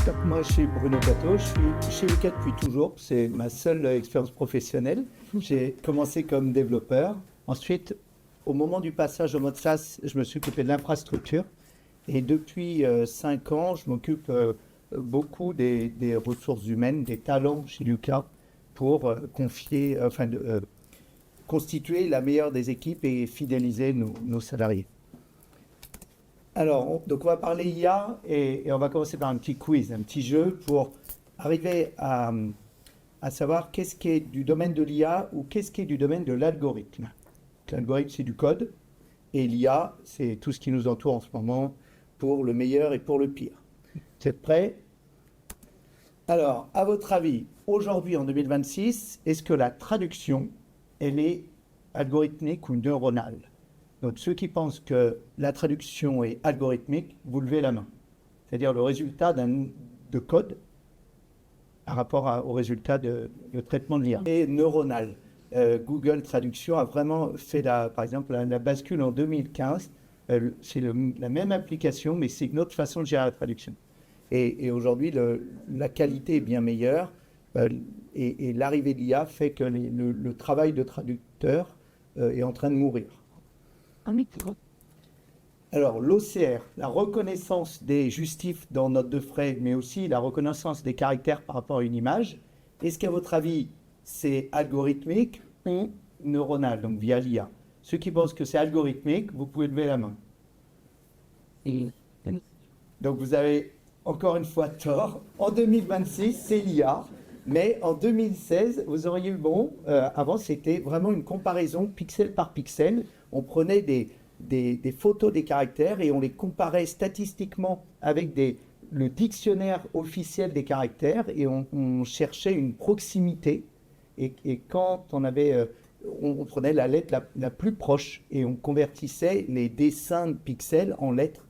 Donc, moi, je suis Bruno Catteau, je suis chez Lucas depuis toujours. C'est ma seule expérience professionnelle. J'ai commencé comme développeur. Ensuite, au moment du passage au mode SaaS, je me suis occupé de l'infrastructure. Et depuis 5 ans, je m'occupe beaucoup des ressources humaines, des talents chez Lucas pour constituer la meilleure des équipes et fidéliser nos salariés. Alors, donc on va parler IA et on va commencer par un petit quiz, un petit jeu pour arriver à savoir qu'est-ce qui est du domaine de l'IA ou qu'est-ce qui est du domaine de l'algorithme. L'algorithme, c'est du code et l'IA, c'est tout ce qui nous entoure en ce moment pour le meilleur et pour le pire. Vous êtes prêts? Alors, à votre avis, aujourd'hui en 2026, est-ce que la traduction, elle est algorithmique ou neuronale? Donc, ceux qui pensent que la traduction est algorithmique, vous levez la main. C'est-à-dire le résultat de code par rapport au résultat de traitement de l'IA. Et neuronal. Google Traduction a vraiment fait, par exemple, la bascule en 2015. C'est la même application, mais c'est une autre façon de gérer la traduction. Et aujourd'hui, la qualité est bien meilleure. Et l'arrivée de l'IA fait que le travail de traducteur est en train de mourir. Alors, l'OCR, la reconnaissance des justifs dans note de frais, mais aussi la reconnaissance des caractères par rapport à une image, est-ce qu'à votre avis, c'est algorithmique ou neuronal, donc via l'IA? Ceux qui pensent que c'est algorithmique, vous pouvez lever la main. Donc, vous avez encore une fois tort. En 2026, c'est l'IA, mais en 2016, vous auriez eu bon. Avant, c'était vraiment une comparaison pixel par pixel. On prenait des photos des caractères et on les comparait statistiquement avec le dictionnaire officiel des caractères et on cherchait une proximité. Et quand on prenait la lettre la plus proche et on convertissait les dessins de pixels en lettres.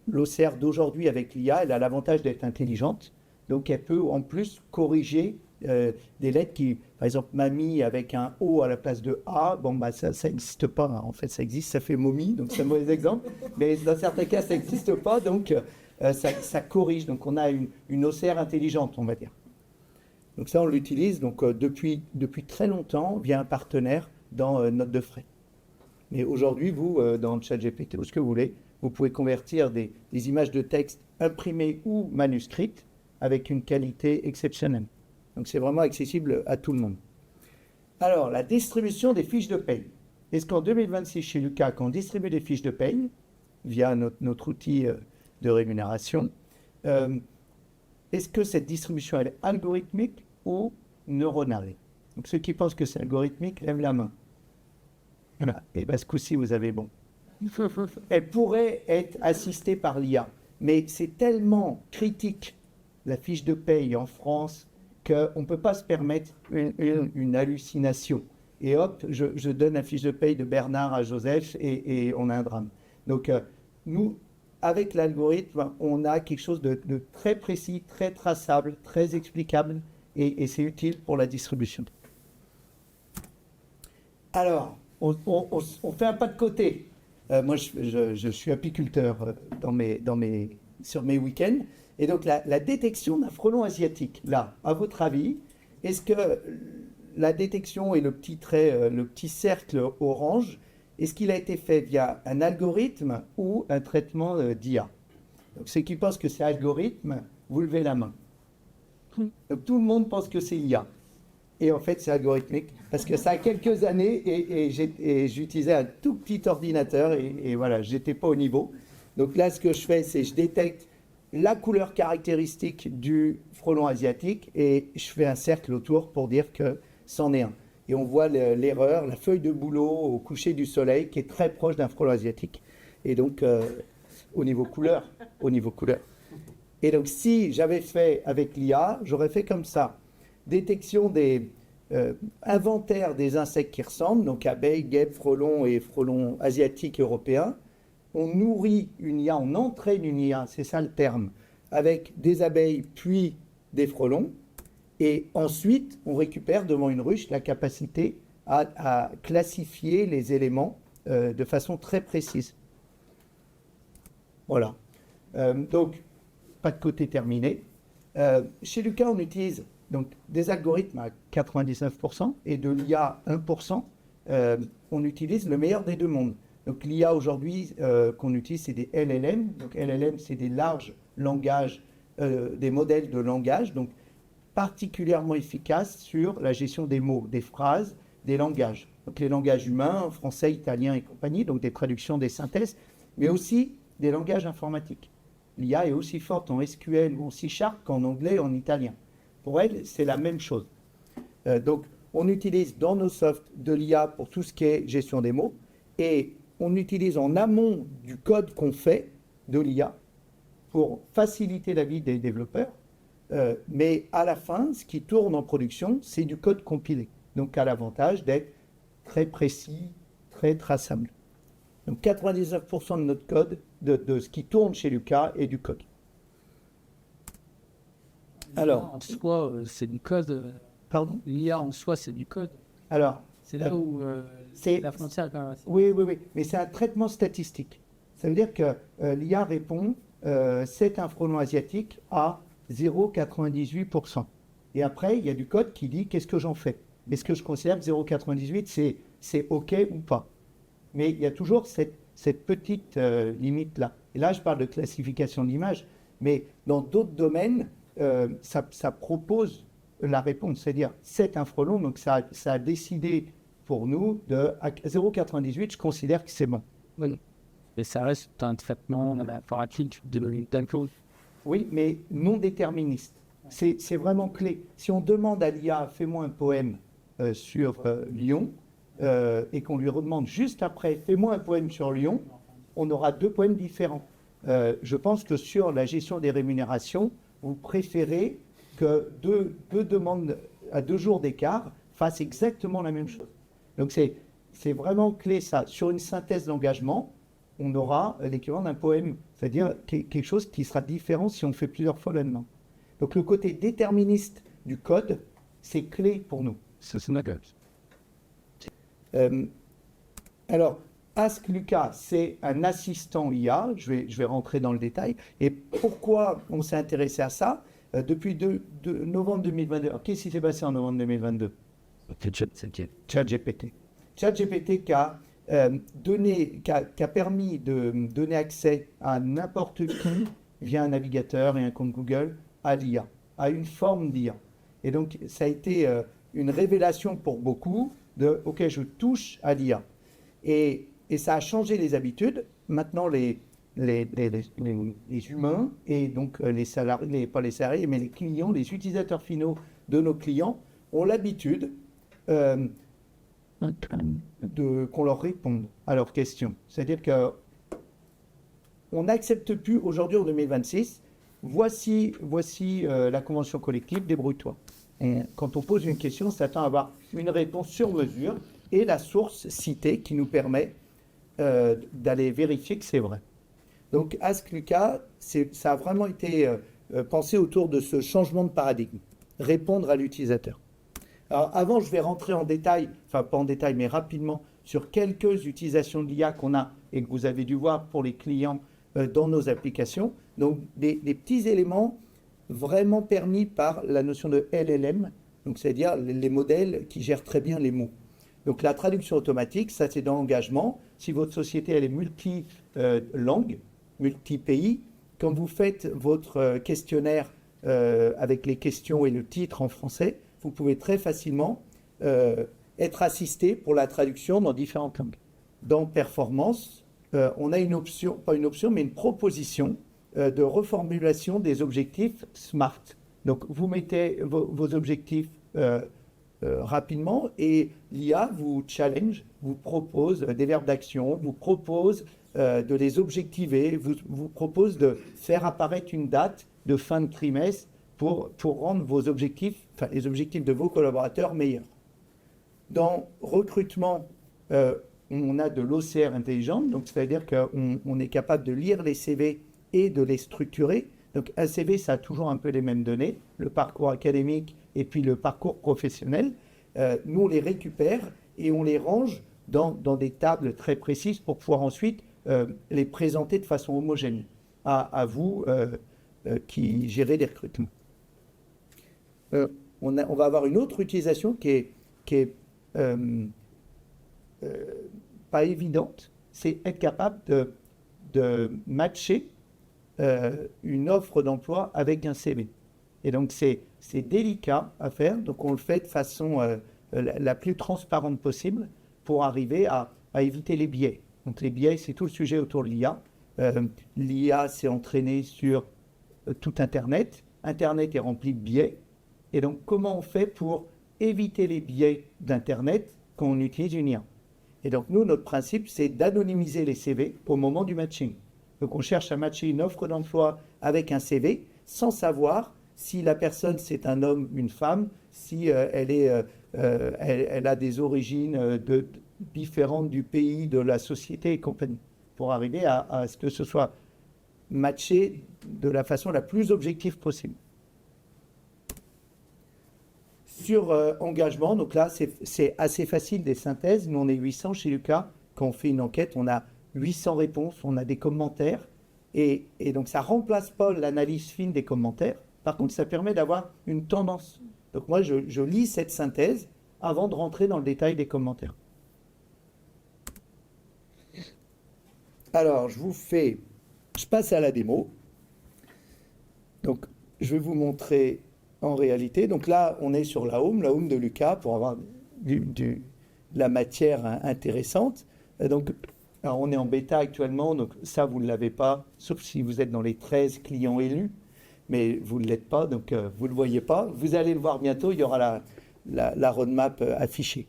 L'OCR d'aujourd'hui avec l'IA, elle a l'avantage d'être intelligente, donc elle peut en plus corriger des lettres qui, par exemple, mamie avec un O à la place de A, bon bah ça n'existe pas, hein. En fait ça existe, ça fait momie, donc c'est un mauvais exemple, mais dans certains cas ça n'existe pas, donc ça corrige, donc on a une OCR intelligente, on va dire. Donc ça on l'utilise donc depuis très longtemps via un partenaire dans note de frais. Mais aujourd'hui, vous, dans ChatGPT ou ce que vous voulez, vous pouvez convertir des images de texte imprimées ou manuscrites avec une qualité exceptionnelle. Donc c'est vraiment accessible à tout le monde. Alors, la distribution des fiches de paye. Est-ce qu'en 2026, chez Lucas, quand on distribue des fiches de paye via notre outil de rémunération, est-ce que cette distribution elle est algorithmique ou neuronale? Donc ceux qui pensent que c'est algorithmique, lèvent la main. Voilà. Et bien, ce coup-ci, vous avez bon. Elle pourrait être assistée par l'IA, mais c'est tellement critique, la fiche de paye en France, qu'on ne peut pas se permettre une hallucination. Et hop, je donne la fiche de paye de Bernard à Joseph et on a un drame. Donc, nous, avec l'algorithme, on a quelque chose de très précis, très traçable, très explicable, et c'est utile pour la distribution. Alors, on fait un pas de côté. Moi, je suis apiculteur sur mes week-ends. Et donc, la détection d'un frelon asiatique, là, à votre avis, est-ce que la détection et le petit trait, le petit cercle orange, est-ce qu'il a été fait via un algorithme ou un traitement d'IA? Donc, ceux qui pensent que c'est algorithme, vous levez la main. Donc, tout le monde pense que c'est IA. Et en fait, c'est algorithmique, parce que ça a quelques années, et j'utilisais un tout petit ordinateur, et voilà, je n'étais pas au niveau. Donc là, ce que je fais, c'est je détecte la couleur caractéristique du frelon asiatique, et je fais un cercle autour pour dire que c'en est un. Et on voit l'erreur, la feuille de bouleau au coucher du soleil, qui est très proche d'un frelon asiatique. Et donc, au niveau couleur. Et donc, si j'avais fait avec l'IA, j'aurais fait comme ça. Détection inventaire des insectes qui ressemblent, donc abeilles, guêpes, frelons et frelons asiatiques et européens. On nourrit une IA, on entraîne une IA, c'est ça le terme, avec des abeilles puis des frelons. Et ensuite, on récupère devant une ruche la capacité à classifier les éléments de façon très précise. Voilà. Donc, pas de côté terminé. Chez Lucas, on utilise donc des algorithmes à 99% et de l'IA 1%. On utilise le meilleur des deux mondes. Donc l'IA aujourd'hui qu'on utilise, c'est des LLM. Donc LLM, c'est des larges langages, des modèles de langage, donc particulièrement efficaces sur la gestion des mots, des phrases, des langages. Donc les langages humains, français, italien et compagnie, donc des traductions, des synthèses, mais aussi des langages informatiques. L'IA est aussi forte en SQL ou en C# qu'en anglais et en italien. Pour elle, c'est la même chose. Donc, on utilise dans nos softs de l'IA pour tout ce qui est gestion des mots et on utilise en amont du code qu'on fait de l'IA pour faciliter la vie des développeurs. Mais à la fin, ce qui tourne en production, c'est du code compilé. Donc, à l'avantage d'être très précis, très traçable. Donc 99% de notre code, de ce qui tourne chez Lucas, est du code. Alors, en soi, c'est du code. Pardon? L'IA en soi, c'est du code. Alors, c'est là où c'est la frontière quand même. Oui, mais c'est un traitement statistique. Ça veut dire que l'IA répond c'est un frelon asiatique à 0,98%. Et après, il y a du code qui dit qu'est-ce que j'en fais. Est-ce que je considère que 0,98 c'est OK ou pas? Mais il y a toujours cette petite limite-là. Et là, je parle de classification d'image, mais dans d'autres domaines, ça propose la réponse. C'est-à-dire, c'est un frelon, donc ça a décidé pour nous à 0,98, je considère que c'est bon. Oui. Mais ça reste un traitement informatique d'un code. Oui, mais non déterministe. C'est vraiment clé. Si on demande à l'IA, fais-moi un poème sur Lyon, et qu'on lui redemande juste après, fais-moi un poème sur Lyon, on aura deux poèmes différents. Je pense que sur la gestion des rémunérations, vous préférez que deux demandes à 2 jours d'écart fassent exactement la même chose. Donc c'est vraiment clé ça. Sur une synthèse d'engagement, on aura l'équivalent d'un poème, c'est-à-dire quelque chose qui sera différent si on fait plusieurs fois la demande. Donc le côté déterministe du code, c'est clé pour nous. C'est ma gueule. Alors, Ask Lucas, c'est un assistant IA. Je vais rentrer dans le détail. Et pourquoi on s'est intéressé à ça? Depuis novembre 2022. Alors, qu'est-ce qui s'est passé en novembre 2022? ChatGPT. ChatGPT qui a permis de donner accès à n'importe qui via un navigateur et un compte Google à l'IA, à une forme d'IA. Et donc, ça a été une révélation pour beaucoup de « OK, je touche à l'IA ». Et ça a changé les habitudes. Maintenant, les humains et donc les salariés, pas les salariés, mais les clients, les utilisateurs finaux de nos clients ont l'habitude qu'on leur réponde à leurs questions. C'est-à-dire qu'on n'accepte plus aujourd'hui en 2026, voici la convention collective, débrouille-toi. Et quand on pose une question, on s'attend à avoir une réponse sur mesure et la source citée qui nous permet d'aller vérifier que c'est vrai. Donc, Ask Lucas, ça a vraiment été pensé autour de ce changement de paradigme, répondre à l'utilisateur. Alors, avant, je vais rentrer en détail, enfin pas en détail, mais rapidement, sur quelques utilisations de l'IA qu'on a et que vous avez dû voir pour les clients dans nos applications. Donc, des petits éléments vraiment permis par la notion de LLM, donc c'est-à-dire les modèles qui gèrent très bien les mots. Donc la traduction automatique, ça c'est dans l'engagement. Si votre société elle est multi-langue, multi-pays, quand vous faites votre questionnaire avec les questions et le titre en français, vous pouvez très facilement être assisté pour la traduction dans différentes langues. Dans Performance, on a une option, pas une option, mais une proposition de reformulation des objectifs SMART. Donc, vous mettez vos objectifs rapidement et l'IA vous challenge, vous propose des verbes d'action, vous propose de les objectiver, vous propose de faire apparaître une date de fin de trimestre pour rendre vos objectifs, enfin les objectifs de vos collaborateurs meilleurs. Dans recrutement, on a de l'OCR intelligente, donc c'est-à-dire qu'on est capable de lire les CV et de les structurer. Donc un CV, ça a toujours un peu les mêmes données, le parcours académique et puis le parcours professionnel. Nous, on les récupère et on les range dans des tables très précises pour pouvoir ensuite les présenter de façon homogène à vous, qui gérait les recrutements. On va avoir une autre utilisation qui est pas évidente, c'est être capable de matcher une offre d'emploi avec un CV. Et donc, c'est délicat à faire. Donc, on le fait de façon la plus transparente possible pour arriver à éviter les biais. Donc, les biais, c'est tout le sujet autour de l'IA. L'IA s'est entraînée sur tout Internet. Internet est rempli de biais. Et donc, comment on fait pour éviter les biais d'Internet quand on utilise une IA? Et donc, nous, notre principe, c'est d'anonymiser les CV au moment du matching. Donc, on cherche à matcher une offre d'emploi avec un CV sans savoir si la personne, c'est un homme, une femme, si elle a des origines différentes du pays, de la société et compagnie, pour arriver à ce que ce soit matché de la façon la plus objective possible. Sur engagement, donc là, c'est assez facile des synthèses. Nous, on est 800 chez Lucas. Quand on fait une enquête, on a 800 réponses, on a des commentaires. Et donc, ça ne remplace pas l'analyse fine des commentaires. Par contre, ça permet d'avoir une tendance. Donc, moi, je lis cette synthèse avant de rentrer dans le détail des commentaires. Alors, je passe à la démo. Donc, je vais vous montrer en réalité. Donc là, on est sur la home de Lucas pour avoir de la matière intéressante. Donc, alors on est en bêta actuellement, donc ça, vous ne l'avez pas, sauf si vous êtes dans les 13 clients élus, mais vous ne l'êtes pas, donc vous ne le voyez pas. Vous allez le voir bientôt, il y aura la roadmap affichée.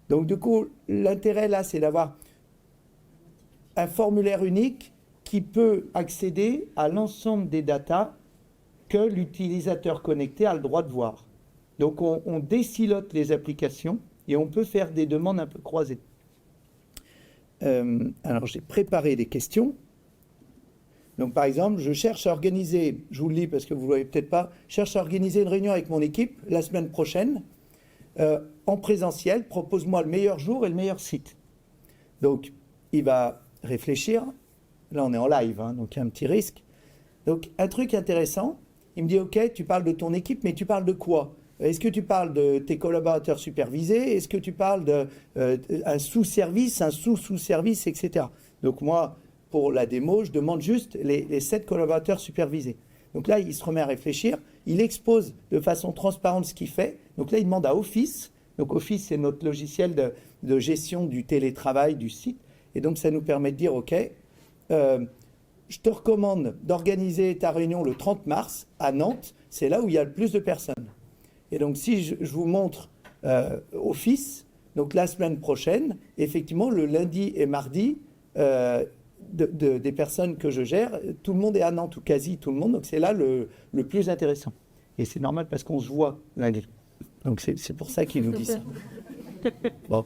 Donc, du coup, l'intérêt là, c'est d'avoir un formulaire unique qui peut accéder à l'ensemble des datas que l'utilisateur connecté a le droit de voir. Donc, on désilote les applications et on peut faire des demandes un peu croisées. Alors, j'ai préparé des questions. Donc, par exemple, je cherche à organiser, je vous le lis parce que vous ne le voyez peut-être pas, je cherche à organiser une réunion avec mon équipe la semaine prochaine en présentiel. Propose-moi le meilleur jour et le meilleur site. Donc, il va réfléchir. Là, on est en live, hein, donc il y a un petit risque. Donc, un truc intéressant, il me dit, OK, tu parles de ton équipe, mais tu parles de quoi? Est-ce que tu parles de tes collaborateurs supervisés? Est-ce que tu parles d'un sous-service, un sous-sous-service, etc. Donc moi, pour la démo, je demande juste les 7 collaborateurs supervisés. Donc là, il se remet à réfléchir. Il expose de façon transparente ce qu'il fait. Donc là, il demande à Office. Donc Office, c'est notre logiciel de gestion du télétravail du site. Et donc, ça nous permet de dire, OK, je te recommande d'organiser ta réunion le 30 mars à Nantes. C'est là où il y a le plus de personnes. Et donc, si je vous montre Office, donc la semaine prochaine, effectivement, le lundi et mardi, des personnes que je gère, tout le monde est à Nantes, ou quasi tout le monde. Donc, c'est là le plus intéressant. Et c'est normal parce qu'on se voit lundi. Donc, c'est pour ça qu'il nous dit ça. Bon.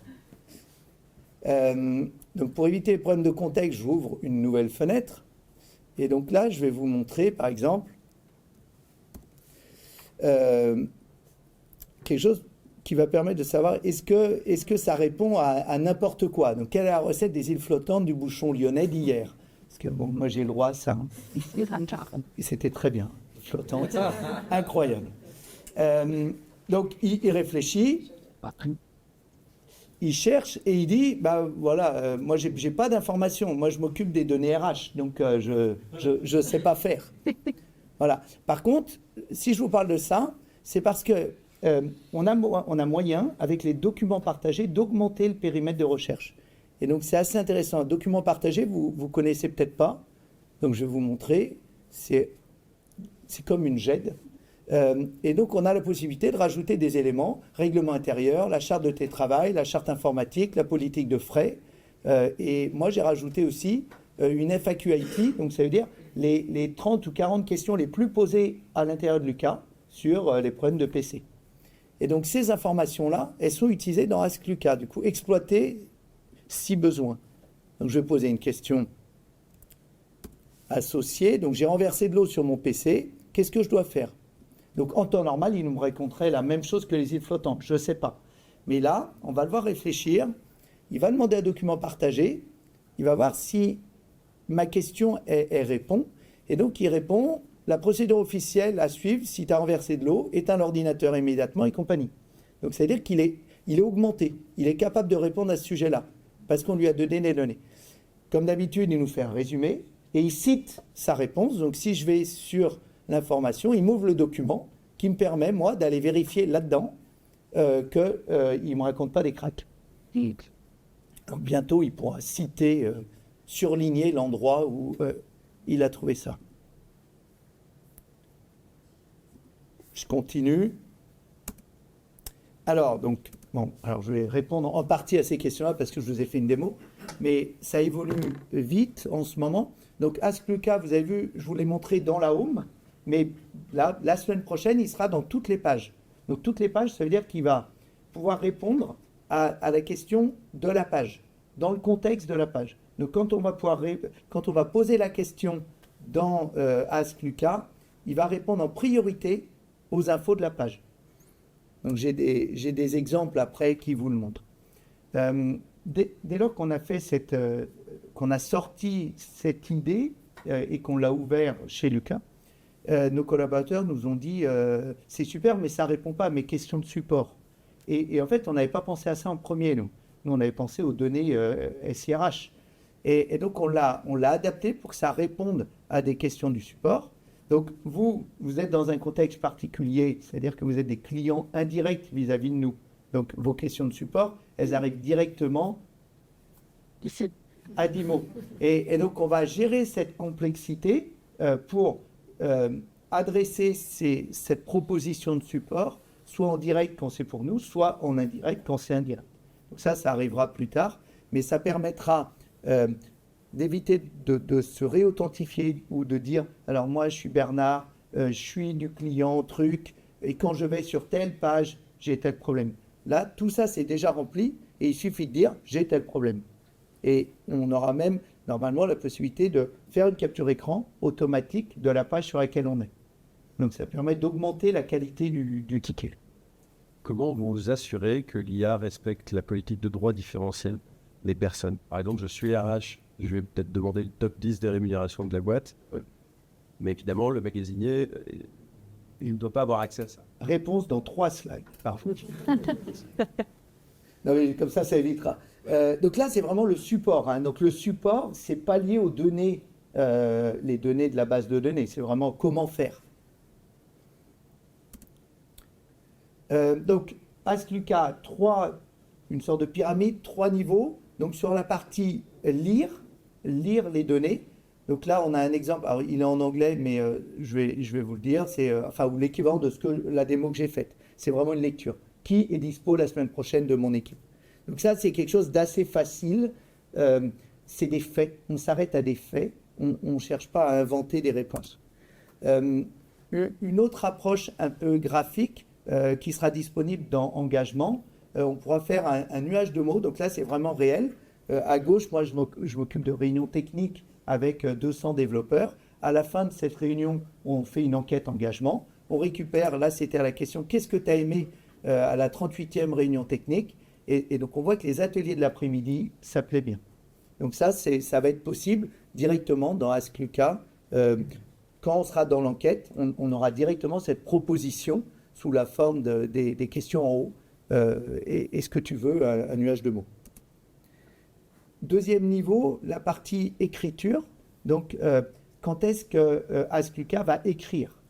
Donc, pour éviter les problèmes de contexte, j'ouvre une nouvelle fenêtre. Et donc là, je vais vous montrer, par exemple, quelque chose qui va permettre de savoir est-ce que ça répond à n'importe quoi. Donc, quelle est la recette des îles flottantes du bouchon lyonnais d'hier? Parce que, bon, moi, j'ai le droit à ça. Hein. Et c'était très bien. Flottante. Incroyable. Donc, il réfléchit. Il cherche et il dit, bah voilà, moi j'ai pas d'informations, moi je m'occupe des données RH, donc je sais pas faire. Voilà. Par contre, si je vous parle de ça, c'est parce que on a moyen, avec les documents partagés, d'augmenter le périmètre de recherche. Et donc c'est assez intéressant. Un document partagé, vous connaissez peut-être pas, donc je vais vous montrer. C'est comme une GED. Et donc, on a la possibilité de rajouter des éléments, règlement intérieur, la charte de télétravail, la charte informatique, la politique de frais. Et moi, j'ai rajouté aussi une FAQ IT, donc ça veut dire les 30 ou 40 questions les plus posées à l'intérieur de Lucas sur les problèmes de PC. Et donc, ces informations-là, elles sont utilisées dans Ask Lucas, du coup, exploitées si besoin. Donc, je vais poser une question associée. Donc, j'ai renversé de l'eau sur mon PC. Qu'est-ce que je dois faire? Donc, en temps normal, il nous raconterait la même chose que les îles flottantes. Je ne sais pas. Mais là, on va le voir réfléchir. Il va demander un document partagé. Il va voir si ma question, elle répond. Et donc, il répond la procédure officielle à suivre, si tu as renversé de l'eau, éteins l'ordinateur immédiatement et compagnie. Donc, c'est-à-dire qu'il est augmenté. Il est capable de répondre à ce sujet-là, parce qu'on lui a donné les données. Comme d'habitude, il nous fait un résumé, et il cite sa réponse. Donc, si je vais sur l'information, il m'ouvre le document qui me permet, moi, d'aller vérifier là-dedans qu'il ne me raconte pas des cracks. Donc, bientôt, il pourra citer, surligner l'endroit où il a trouvé ça. Je continue. Alors, je vais répondre en partie à ces questions-là parce que je vous ai fait une démo, mais ça évolue vite en ce moment. Donc, Ask Lucas, vous avez vu, je vous l'ai montré dans la home, mais là, la semaine prochaine, il sera dans toutes les pages. Donc, toutes les pages, ça veut dire qu'il va pouvoir répondre à la question de la page, dans le contexte de la page. Donc, quand on va poser la question dans Ask Lucas, il va répondre en priorité aux infos de la page. Donc, j'ai des exemples après qui vous le montrent. Dès lors qu'on a fait qu'on a sorti cette idée et qu'on l'a ouvert chez Lucas, nos collaborateurs nous ont dit c'est super, mais ça ne répond pas à mes questions de support. Et en fait, on n'avait pas pensé à ça en premier, nous. Nous, on avait pensé aux données SIRH. Et donc, on l'a adapté pour que ça réponde à des questions du support. Donc, vous êtes dans un contexte particulier, c'est-à-dire que vous êtes des clients indirects vis-à-vis de nous. Donc, vos questions de support, elles arrivent directement à Dimo. Et donc, on va gérer cette complexité pour adresser cette proposition de support, soit en direct quand c'est pour nous, soit en indirect quand c'est indirect. Donc ça arrivera plus tard, mais ça permettra d'éviter de se réauthentifier ou de dire « alors moi je suis Bernard, je suis du client, truc, et quand je vais sur telle page, j'ai tel problème ». Là, tout ça c'est déjà rempli et il suffit de dire « j'ai tel problème ». Et on aura même normalement la possibilité de faire une capture écran automatique de la page sur laquelle on est. Donc ça permet d'augmenter la qualité du ticket. Comment vous vous assurez que l'IA respecte la politique de droit différentiel des personnes? Par exemple, je suis RH, je vais peut-être demander le top 10 des rémunérations de la boîte, mais évidemment, le magasinier, il ne doit pas avoir accès à ça. Réponse dans 3 slides. Non, mais comme ça évitera. Donc là, c'est vraiment le support. Hein. Donc le support, c'est pas lié aux données, les données de la base de données. C'est vraiment comment faire. Donc, Ask Lucas, une sorte de pyramide, 3 niveaux. Donc, sur la partie lire les données. Donc là, on a un exemple. Alors, il est en anglais, mais je vais vous le dire. C'est ou l'équivalent de la démo que j'ai faite. C'est vraiment une lecture. Qui est dispo la semaine prochaine de mon équipe? Donc ça, c'est quelque chose d'assez facile. C'est des faits. On s'arrête à des faits. On ne cherche pas à inventer des réponses. Une autre approche un peu graphique, qui sera disponible dans Engagement. On pourra faire un nuage de mots. Donc là, c'est vraiment réel. À gauche, moi, je m'occupe de réunions techniques avec 200 développeurs. À la fin de cette réunion, on fait une enquête engagement. On récupère, là, c'était à la question, qu'est-ce que tu as aimé à la 38e réunion technique? Et donc, on voit que les ateliers de l'après-midi, ça plaît bien. Donc ça va être possible directement dans Ask Lucas. Quand on sera dans l'enquête, on aura directement cette proposition sous la forme des questions en haut. Est-ce que tu veux un nuage de mots? Deuxième niveau, la partie écriture. Donc, quand est-ce que Ask Lucas va écrire?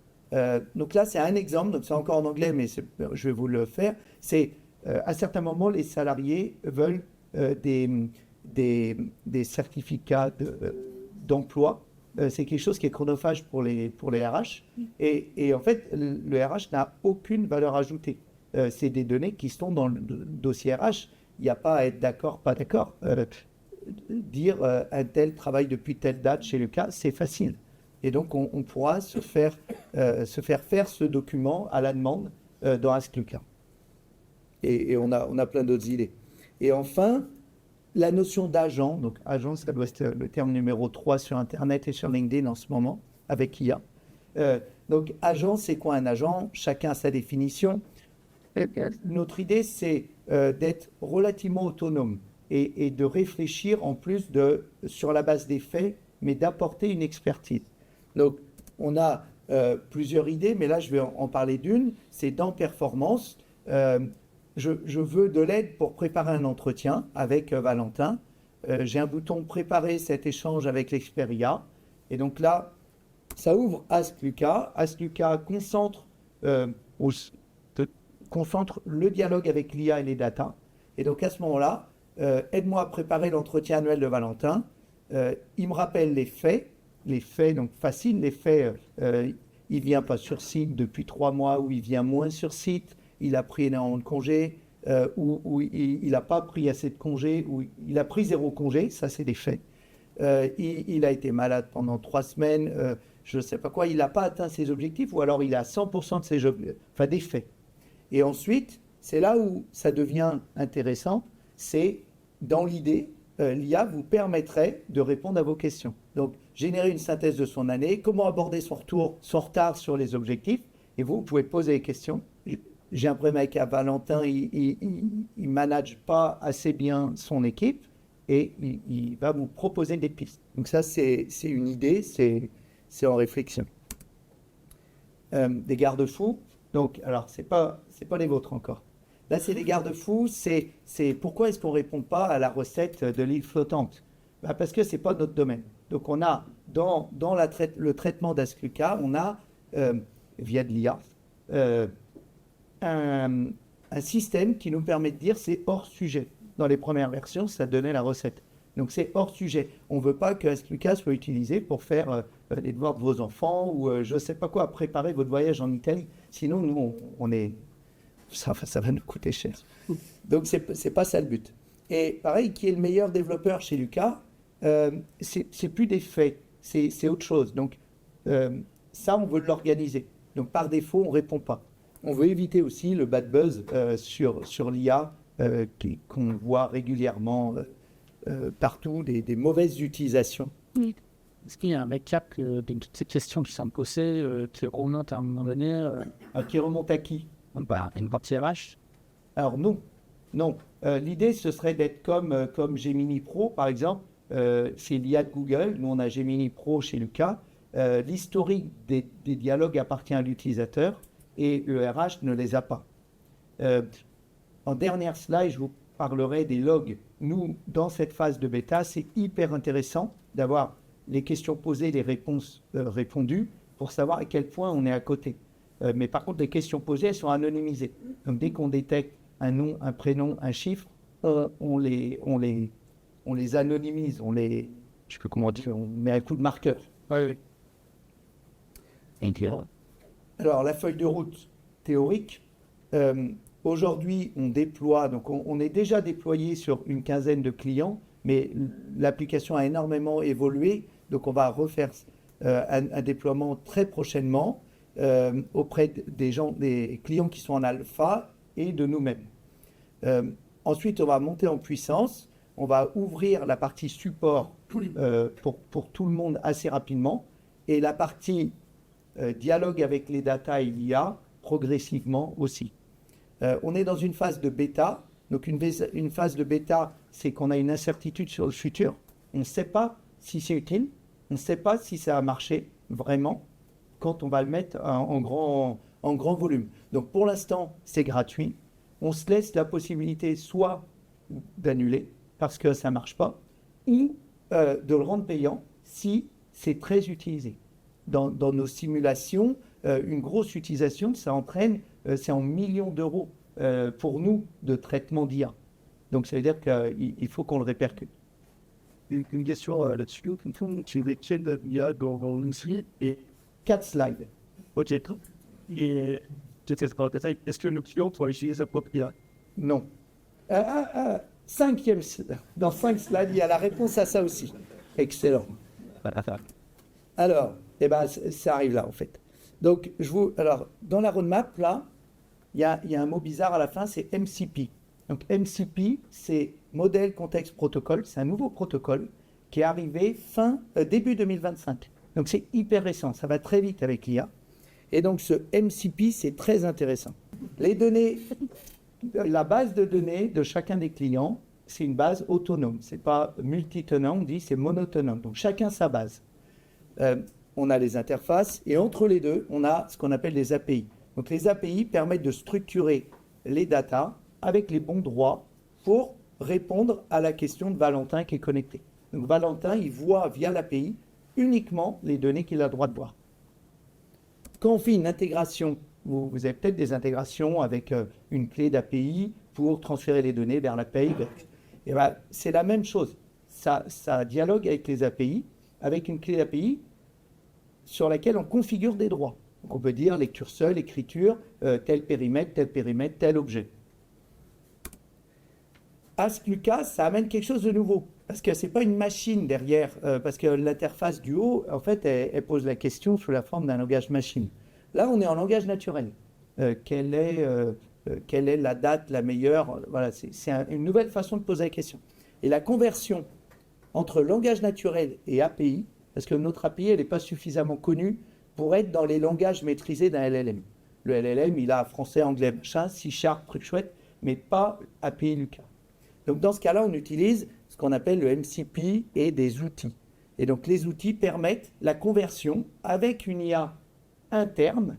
Donc là, c'est un exemple. Donc, c'est encore en anglais, mais je vais vous le faire. C'est à certains moments, les salariés veulent des certificats d'emploi. C'est quelque chose qui est chronophage pour les RH. Et en fait, le RH n'a aucune valeur ajoutée. C'est des données qui sont dans le dossier RH. Il n'y a pas à être d'accord, pas d'accord. Dire un tel travaille depuis telle date chez Lucas, c'est facile. Et donc, on pourra se faire faire ce document à la demande dans Ask Lucas. Et on a plein d'autres idées. Et enfin, la notion d'agent. Donc, agent, ça doit être le terme numéro 3 sur Internet et sur LinkedIn en ce moment, avec IA. Donc, agent, c'est quoi un agent? Chacun a sa définition. Notre idée, c'est d'être relativement autonome et de réfléchir en plus sur la base des faits, mais d'apporter une expertise. Donc, on a plusieurs idées, mais là, je vais en parler d'une. C'est dans performance. Je veux de l'aide pour préparer un entretien avec Valentin. J'ai un bouton préparer cet échange avec l'expert IA. Et donc là, ça ouvre Ask Lucas. Ask Lucas concentre le dialogue avec l'IA et les data. Et donc à ce moment-là, aide-moi à préparer l'entretien annuel de Valentin. Il me rappelle les faits donc faciles, les faits, il vient pas sur site depuis 3 mois, ou il vient moins sur site, il a pris énormément de congés, ou il n'a pas pris assez de congés, ou il a pris 0 congé, ça c'est des faits. Il a été malade pendant 3 semaines, je ne sais pas quoi, il n'a pas atteint ses objectifs, ou alors il a 100% de ses objectifs, enfin des faits. Et ensuite, c'est là où ça devient intéressant, c'est dans l'idée, l'IA vous permettrait de répondre à vos questions. Donc, générer une synthèse de son année, comment aborder son retard sur les objectifs, et vous pouvez poser des questions. J'ai un problème avec Valentin, il ne manage pas assez bien son équipe, et il va vous proposer des pistes. Donc ça, c'est une idée, c'est en réflexion. Des garde-fous. Donc, alors, c'est pas les vôtres encore. Là, c'est des garde-fous, c'est pourquoi est-ce qu'on ne répond pas à la recette de l'île flottante? Parce que ce n'est pas notre domaine. Donc, on a, dans le traitement d'Ask Lucas, on a, via de l'IA, un système qui nous permet de dire c'est hors sujet. Dans les premières versions, ça donnait la recette. Donc, c'est hors sujet. On ne veut pas que Ask Lucas soit utilisé pour faire les devoirs de vos enfants ou je ne sais pas quoi, préparer votre voyage en Italie. Sinon, nous, on est... Ça va nous coûter cher. Donc, c'est pas ça le but. Et pareil, qui est le meilleur développeur chez Lucas, c'est plus des faits, c'est autre chose. Donc, ça, on veut l'organiser. Donc, par défaut, on ne répond pas. On veut éviter aussi le bad buzz sur l'IA qu'on voit régulièrement partout, des mauvaises utilisations. Oui. Est-ce qu'il y a un récap de toutes ces questions qui sont posées, qui remontent à un moment donné Qui remonte à qui? Une partie RH. Alors non. L'idée, ce serait d'être comme Gemini Pro, par exemple. C'est l'IA de Google. Nous, on a Gemini Pro chez Lucas. L'historique des dialogues appartient à l'utilisateur et le RH ne les a pas. En dernière slide, je vous parlerai des logs. Nous, dans cette phase de bêta, c'est hyper intéressant d'avoir les questions posées, les réponses répondues pour savoir à quel point on est à côté. Mais par contre, les questions posées, elles sont anonymisées. Donc, dès qu'on détecte un nom, un prénom, un chiffre, on les anonymise, on met un coup de marqueur. Oui. Alors, la feuille de route théorique, aujourd'hui, on déploie, donc on est déjà déployé sur une quinzaine de clients, mais l'application a énormément évolué, donc on va refaire un déploiement très prochainement. Auprès des clients qui sont en alpha et de nous-mêmes. Ensuite, on va monter en puissance, on va ouvrir la partie support pour tout le monde assez rapidement, et la partie dialogue avec les data et l'IA progressivement aussi. On est dans une phase de bêta, donc une phase de bêta, c'est qu'on a une incertitude sur le futur, on ne sait pas si c'est utile, on ne sait pas si ça a marché vraiment, quand on va le mettre en grand volume. Donc pour l'instant, c'est gratuit. On se laisse la possibilité soit d'annuler parce que ça ne marche pas, ou de le rendre payant si c'est très utilisé. Dans nos simulations, une grosse utilisation, ça entraîne, c'est en millions d'euros pour nous de traitement d'IA. Donc ça veut dire qu'il faut qu'on le répercute. Une question là-dessus. Tu les chaînes d'IA dans l'industrie et 4 slides. ok. Et est-ce que le client doit utiliser sa propre IA? Non. Dans 5 slides, il y a la réponse à ça aussi. Excellent. Alors, ça arrive là, en fait. Donc, dans la roadmap, là, il y a un mot bizarre à la fin, c'est MCP. Donc, MCP, c'est Modèle Contexte Protocol. C'est un nouveau protocole qui est arrivé début 2025. Donc, c'est hyper récent. Ça va très vite avec l'IA. Et donc, ce MCP, c'est très intéressant. Les données, la base de données de chacun des clients, c'est une base autonome. Ce n'est pas multi-tenant, on dit c'est monotenant. Donc, chacun sa base. on a les interfaces, et entre les deux, on a ce qu'on appelle les API. Donc les API permettent de structurer les datas avec les bons droits pour répondre à la question de Valentin qui est connecté. Donc Valentin, il voit via l'API uniquement les données qu'il a le droit de voir. Quand on fait une intégration, vous avez peut-être des intégrations avec une clé d'API pour transférer les données vers l'API. Et ben, c'est la même chose. Ça dialogue avec les API, avec une clé d'API sur laquelle on configure des droits. Donc on peut dire lecture seule, écriture, tel périmètre, tel objet. AskLucas, ça amène quelque chose de nouveau. Parce que ce n'est pas une machine derrière, parce que l'interface du haut, en fait, elle pose la question sous la forme d'un langage machine. Là, on est en langage naturel. Quelle est la date la meilleure? Voilà, c'est une nouvelle façon de poser la question. Et la conversion entre langage naturel et API, parce que notre API, elle n'est pas suffisamment connue pour être dans les langages maîtrisés d'un LLM. Le LLM, il a français, anglais, machin, C#, truc chouette, mais pas API Lucas. Donc dans ce cas-là, on utilise ce qu'on appelle le MCP et des outils. Et donc les outils permettent la conversion avec une IA interne,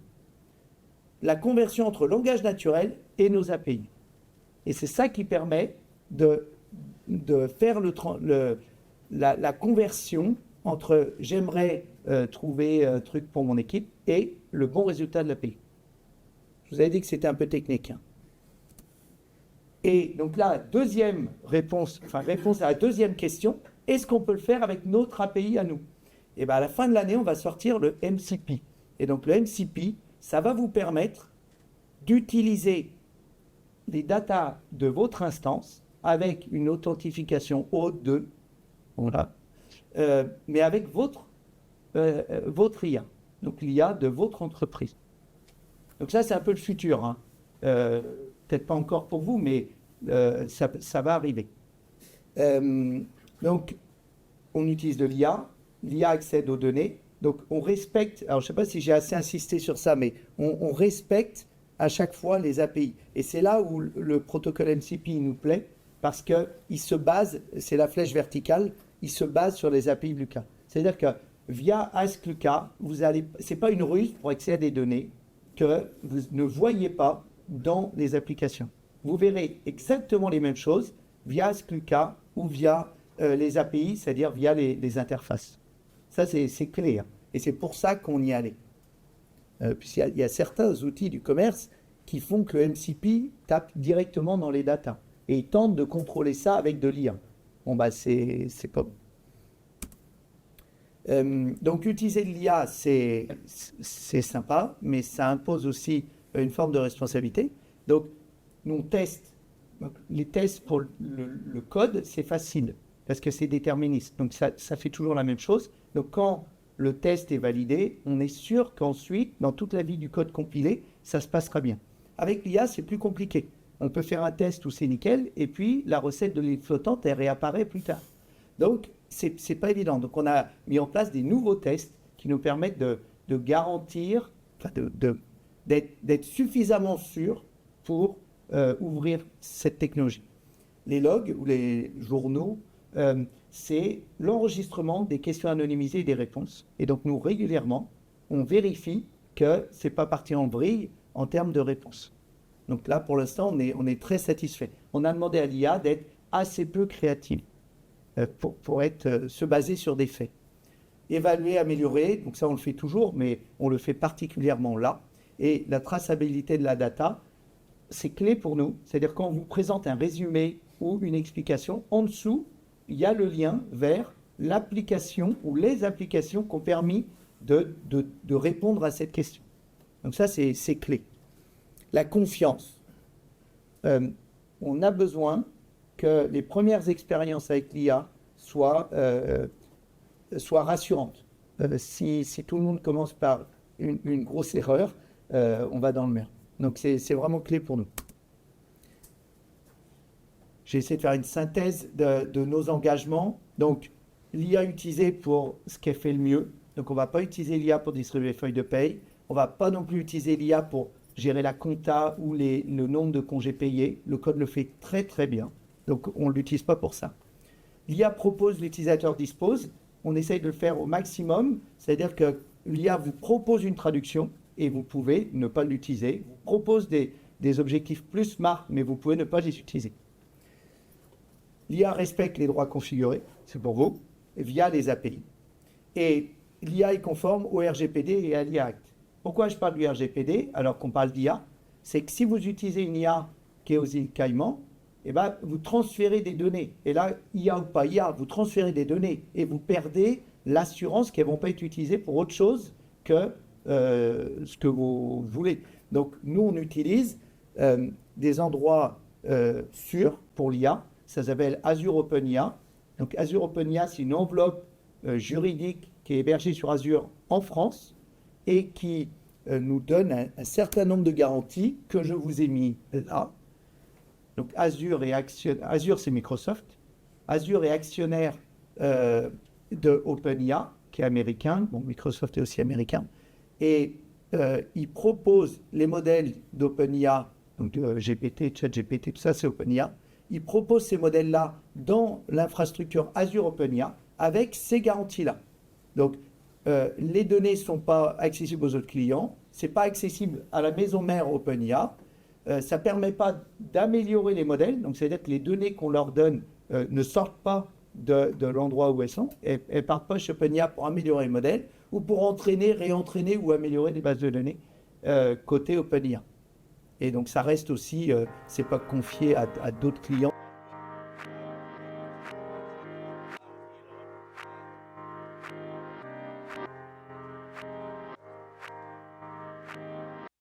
la conversion entre langage naturel et nos API. Et c'est ça qui permet de faire la conversion entre j'aimerais trouver un truc pour mon équipe et le bon résultat de l'API. Je vous avais dit que c'était un peu technique. Hein. Et donc là, deuxième réponse à la deuxième question, est-ce qu'on peut le faire avec notre API à nous? Et bien à la fin de l'année, on va sortir le MCP. Et donc le MCP, ça va vous permettre d'utiliser les datas de votre instance avec une authentification O2, voilà, mais avec votre IA, donc l'IA de votre entreprise. Donc ça, c'est un peu le futur. Hein. Peut-être pas encore pour vous, mais ça va arriver. Donc, on utilise de l'IA, l'IA accède aux données, donc on respecte, alors je ne sais pas si j'ai assez insisté sur ça, mais on respecte à chaque fois les API. Et c'est là où le protocole MCP nous plaît, parce qu'il se base, c'est la flèche verticale, il se base sur les API Lucas. C'est-à-dire que via AskLucas, ce n'est pas une ruse pour accéder à des données que vous ne voyez pas dans les applications. Vous verrez exactement les mêmes choses via AskLucas ou via les API, c'est-à-dire via les interfaces. Ça, c'est clé. Hein. Et c'est pour ça qu'on y allait. Puisqu'il y a certains outils du commerce qui font que le MCP tape directement dans les datas. Et ils tentent de contrôler ça avec de l'IA. Bon, bah, c'est pas bon. Donc, utiliser de l'IA, c'est sympa, mais ça impose aussi une forme de responsabilité. Donc, nous, on teste. Donc, les tests pour le code, c'est facile, parce que c'est déterministe. Donc, ça fait toujours la même chose. Donc, quand le test est validé, on est sûr qu'ensuite, dans toute la vie du code compilé, ça se passera bien. Avec l'IA, c'est plus compliqué. On peut faire un test où c'est nickel, et puis la recette de l'île flottante, elle réapparaît plus tard. Donc, c'est pas évident. Donc, on a mis en place des nouveaux tests qui nous permettent de garantir, enfin d'être suffisamment sûr pour ouvrir cette technologie. Les logs ou les journaux, c'est l'enregistrement des questions anonymisées et des réponses. Et donc, nous, régulièrement, on vérifie que c'est pas parti en vrille en termes de réponses. Donc là, pour l'instant, on est très satisfait. On a demandé à l'IA d'être assez peu créative pour se baser sur des faits. Évaluer, améliorer, donc ça on le fait toujours, mais on le fait particulièrement là. Et la traçabilité de la data, c'est clé pour nous. C'est-à-dire quand on vous présente un résumé ou une explication, en dessous, il y a le lien vers l'application ou les applications qui ont permis de répondre à cette question. Donc ça, c'est clé. La confiance. On a besoin que les premières expériences avec l'IA soient rassurantes. Si tout le monde commence par une grosse erreur, on va dans le mur. Donc c'est vraiment clé pour nous. J'ai essayé de faire une synthèse de nos engagements. Donc l'IA utilisée pour ce qu'elle fait le mieux. Donc on ne va pas utiliser l'IA pour distribuer les feuilles de paye. On ne va pas non plus utiliser l'IA pour gérer la compta ou le nombre de congés payés. Le code le fait très très bien. Donc on ne l'utilise pas pour ça. L'IA propose, l'utilisateur dispose. on essaye de le faire au maximum, c'est-à-dire que l'IA vous propose une traduction et vous pouvez ne pas l'utiliser, vous propose des objectifs plus smart, mais vous pouvez ne pas les utiliser. L'IA respecte les droits configurés, c'est pour vous, via les API. Et l'IA est conforme au RGPD et à l'IA Act. Pourquoi je parle du RGPD alors qu'on parle d'IA? C'est que si vous utilisez une IA qui est aux îles Caïmans, eh ben, vous transférez des données. Et là, IA ou pas IA, vous transférez des données et vous perdez l'assurance qu'elles ne vont pas être utilisées pour autre chose que ce que vous voulez. Donc, nous, on utilise des endroits sûrs pour l'IA. Ça s'appelle Azure OpenIA. Donc, Azure OpenIA, c'est une enveloppe juridique qui est hébergée sur Azure en France et qui nous donne un certain nombre de garanties que je vous ai mis là. Donc, Azure, Azure, c'est Microsoft. Azure est actionnaire de OpenIA, qui est américain. Bon, Microsoft est aussi américain. Et il propose les modèles d'OpenIA, donc de GPT, ChatGPT, tout ça, c'est OpenIA. Il propose ces modèles-là dans l'infrastructure Azure OpenIA avec ces garanties-là. Donc, les données ne sont pas accessibles aux autres clients. Ce n'est pas accessible à la maison mère OpenIA. Ça ne permet pas d'améliorer les modèles. Donc, c'est-à-dire que les données qu'on leur donne ne sortent pas de l'endroit où elles sont. Elles ne partent pas chez OpenIA pour améliorer les modèles ou pour entraîner, réentraîner ou améliorer les bases de données côté OpenIA. Et donc, ça reste aussi, c'est pas confié à d'autres clients.